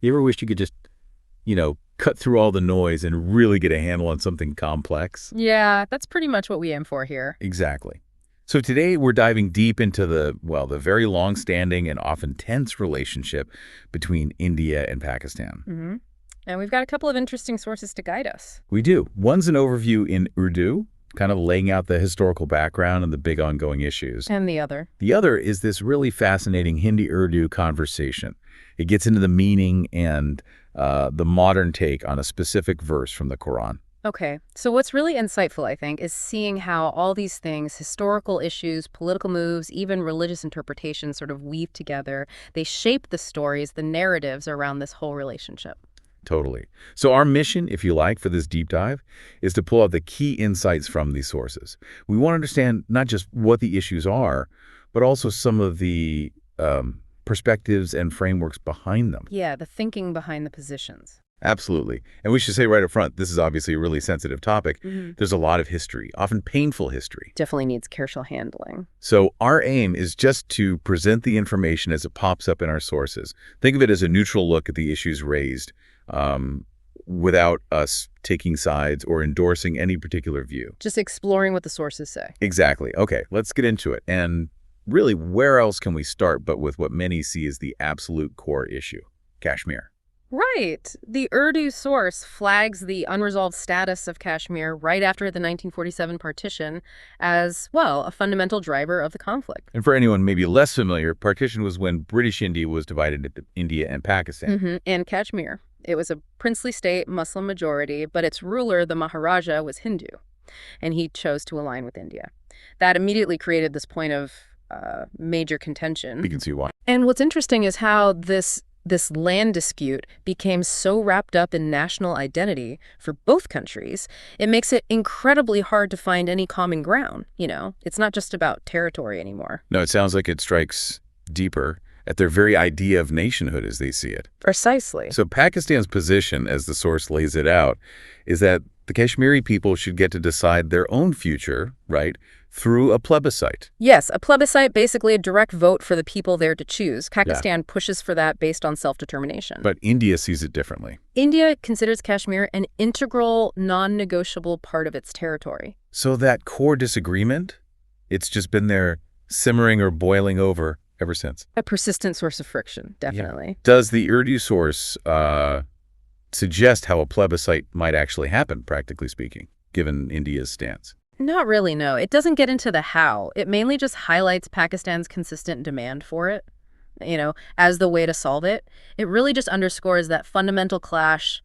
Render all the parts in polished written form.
You ever wish you could just, cut through all the noise and really get a handle on something complex? Yeah, that's pretty much what we aim for here. Exactly. So today we're diving deep into the very long-standing and often tense relationship between India and Pakistan. hmm And we've got a couple of interesting sources to guide us. We do. One's an overview in Urdu, kind of laying out the historical background and the big ongoing issues. And the other. The other is this really fascinating Hindi-Urdu conversation. It gets into the meaning and the modern take on a specific verse from the Quran. Okay, so what's really insightful, I think, is seeing how all these things, historical issues, political moves, even religious interpretations sort of weave together. They shape the stories, the narratives around this whole relationship. Totally. So our mission, if you like, for this deep dive is to pull out the key insights from these sources. We want to understand not just what the issues are, but also some of the perspectives and frameworks behind them. Yeah, the thinking behind the positions. Absolutely. And we should say right up front, this is obviously a really sensitive topic. hmm There's a lot of history, often painful history. Definitely needs careful handling. So our aim is just to present the information as it pops up in our sources. Think of it as a neutral look at the issues raised without us taking sides or endorsing any particular view. Just exploring what the sources say. Exactly. Okay, let's get into it. And really, where else can we start but with what many see as the absolute core issue, Kashmir? Right. The Urdu source flags the unresolved status of Kashmir right after the 1947 partition as, well, a fundamental driver of the conflict. And for anyone maybe less familiar, partition was when British India was divided into India and Pakistan. And Kashmir. It was a princely state, Muslim majority, but its ruler, the Maharaja, was Hindu, and he chose to align with India. That immediately created this point of major contention. We can see why. And what's interesting is how this land dispute became so wrapped up in national identity for both countries, it makes it incredibly hard to find any common ground, It's not just about territory anymore. No, it sounds like it strikes deeper at their very idea of nationhood as they see it. Precisely. So Pakistan's position, as the source lays it out, is that the Kashmiri people should get to decide their own future, right, through a plebiscite. Yes, a plebiscite, basically a direct vote for the people there to choose. Pakistan pushes for that based on self-determination. But India sees it differently. India considers Kashmir an integral, non-negotiable part of its territory. So that core disagreement, it's just been there simmering or boiling over ever since. A persistent source of friction, definitely. Yeah. Does the Urdu source suggest how a plebiscite might actually happen, practically speaking, given India's stance? Not really, no. It doesn't get into the how. It mainly just highlights Pakistan's consistent demand for it, as the way to solve it. It really just underscores that fundamental clash.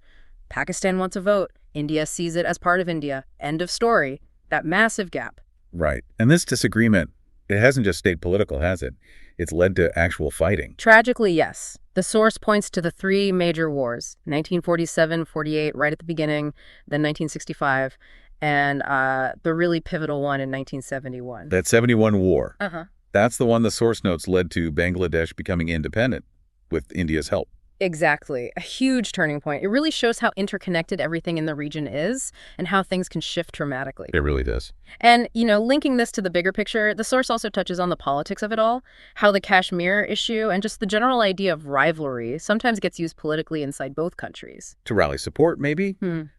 Pakistan wants a vote. India sees it as part of India. End of story. That massive gap. Right. And this disagreement, it hasn't just stayed political, has it? It's led to actual fighting. Tragically, yes. The source points to the three major wars, 1947, 48, right at the beginning, then 1965, and the really pivotal one in 1971. That 71 war. Uh-huh. That's the one the source notes led to Bangladesh becoming independent with India's help. Exactly. A huge turning point. It really shows how interconnected everything in the region is and how things can shift dramatically. It really does. And, linking this to the bigger picture, the source also touches on the politics of it all, how the Kashmir issue and just the general idea of rivalry sometimes gets used politically inside both countries. To rally support, maybe?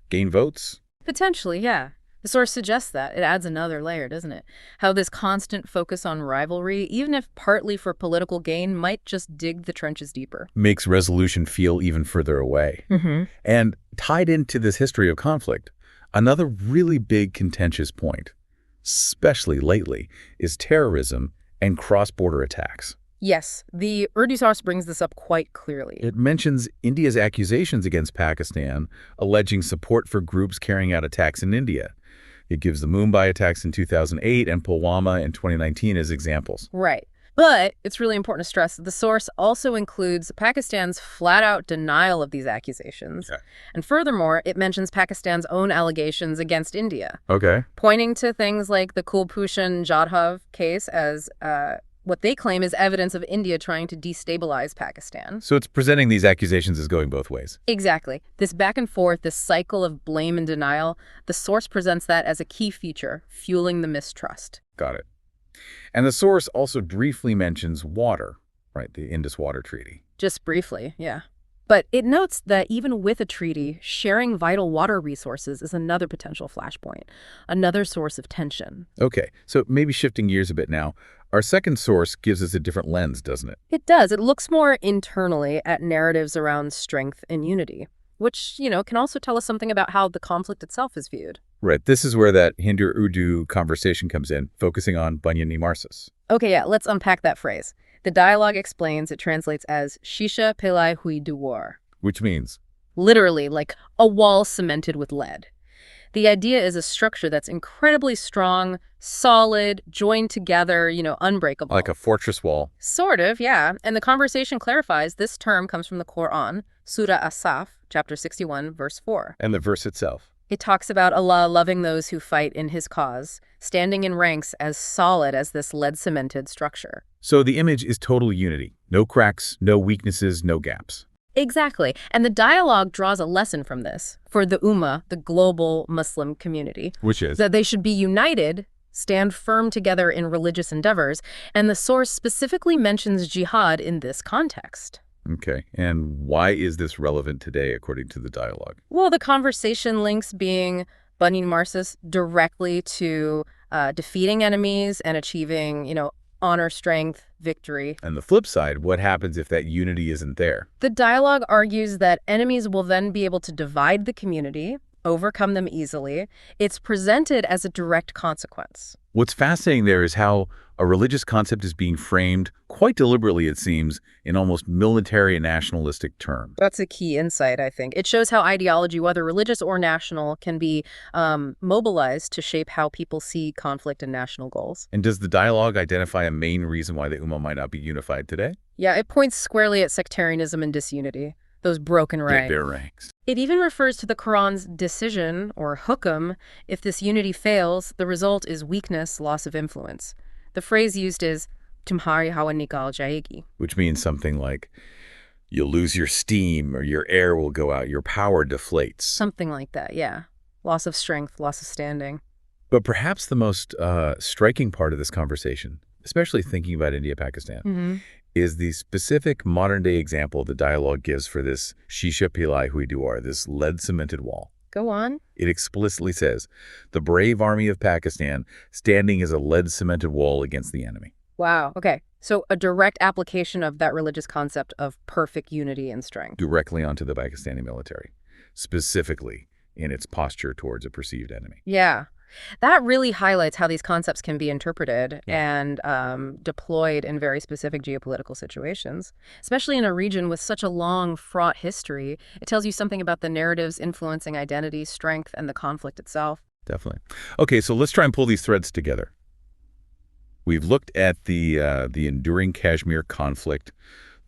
Gain votes? Potentially, yeah. The source suggests that. It adds another layer, doesn't it? How this constant focus on rivalry, even if partly for political gain, might just dig the trenches deeper. Makes resolution feel even further away. And tied into this history of conflict, another really big contentious point, especially lately, is terrorism and cross-border attacks. Yes, the Urdu source brings this up quite clearly. It mentions India's accusations against Pakistan, alleging support for groups carrying out attacks in India. It gives the Mumbai attacks in 2008 and Pulwama in 2019 as examples. Right. But it's really important to stress that the source also includes Pakistan's flat-out denial of these accusations. Okay. And furthermore, it mentions Pakistan's own allegations against India, Okay. pointing to things like the Kulbhushan Jadhav case as what they claim is evidence of India trying to destabilize Pakistan. So it's presenting these accusations as going both ways. Exactly. This back and forth, this cycle of blame and denial, the source presents that as a key feature, fueling the mistrust. Got it. And the source also briefly mentions water, right? The Indus Water Treaty. Just briefly, yeah. But it notes that even with a treaty, sharing vital water resources is another potential flashpoint, another source of tension. Okay, so maybe shifting gears a bit now. Our second source gives us a different lens, doesn't it? It does. It looks more internally at narratives around strength and unity, which, can also tell us something about how the conflict itself is viewed. Right, this is where that Hindu-Urdu conversation comes in, focusing on Banyani Marsus. Okay, yeah, let's unpack that phrase. The dialogue explains it translates as Shisha Pillai Hui Duwar, Which means? literally like a wall cemented with lead. The idea is a structure that's incredibly strong, solid, joined together, unbreakable. Like a fortress wall. Sort of, yeah. And the conversation clarifies this term comes from the Quran, Surah Asaf, chapter 61, verse 4. And the verse itself. It talks about Allah loving those who fight in his cause, standing in ranks as solid as this lead-cemented structure. So the image is total unity. No cracks, no weaknesses, no gaps. Exactly. And the dialogue draws a lesson from this for the Ummah, the global Muslim community, Which is? that they should be united, stand firm together in religious endeavors, and the source specifically mentions jihad in this context. Okay, and why is this relevant today, according to the dialogue? Well, the conversation links being Bani Marsus directly to defeating enemies and achieving, honor, strength, victory. And the flip side, what happens if that unity isn't there? The dialogue argues that enemies will then be able to divide the community, overcome them easily. It's presented as a direct consequence. What's fascinating there is how a religious concept is being framed, quite deliberately it seems, in almost military and nationalistic terms. That's a key insight, I think. It shows how ideology, whether religious or national, can be mobilized to shape how people see conflict and national goals. And does the dialogue identify a main reason why the Ummah might not be unified today? Yeah, it points squarely at sectarianism and disunity, those broken ranks. Their ranks. It even refers to the Quran's decision, or hukum. If this unity fails, the result is weakness, loss of influence. The phrase used is tumhari hawa nikal jayegi. Which means something like, you'll lose your steam or your air will go out, your power deflates. Something like that, yeah. Loss of strength, loss of standing. But perhaps the most striking part of this conversation, especially thinking about India-Pakistan, is the specific modern-day example the dialogue gives for this Shisha Pillai Hui Duwar, this lead-cemented wall. Go on. It explicitly says, the brave army of Pakistan standing as a lead-cemented wall against the enemy. Wow. Okay. So a direct application of that religious concept of perfect unity and strength. Directly onto the Pakistani military, specifically in its posture towards a perceived enemy. Yeah. That really highlights how these concepts can be interpreted and deployed in very specific geopolitical situations, especially in a region with such a long, fraught history. It tells you something about the narratives influencing identity, strength, and the conflict itself. Definitely. Okay, so let's try and pull these threads together. We've looked at the enduring Kashmir conflict,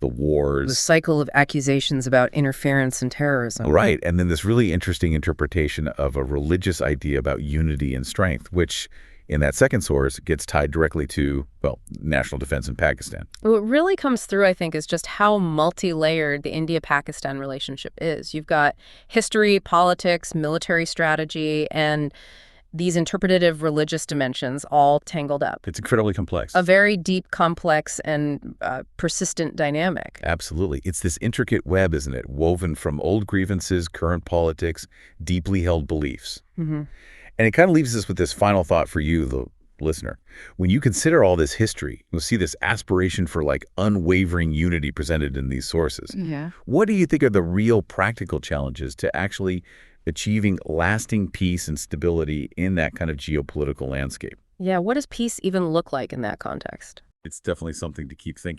the wars. The cycle of accusations about interference and terrorism. Right, and then this really interesting interpretation of a religious idea about unity and strength, which in that second source gets tied directly to, well, national defense in Pakistan. What really comes through, I think, is just how multi-layered the India-Pakistan relationship is. You've got history, politics, military strategy, and these interpretative religious dimensions all tangled up. It's incredibly complex. A very deep, complex, and persistent dynamic. Absolutely. It's this intricate web, isn't it? Woven from old grievances, current politics, deeply held beliefs. And it kind of leaves us with this final thought for you, the listener. When you consider all this history, you'll see this aspiration for like unwavering unity presented in these sources. What do you think are the real practical challenges to actually achieving lasting peace and stability in that kind of geopolitical landscape? Yeah, what does peace even look like in that context? It's definitely something to keep thinking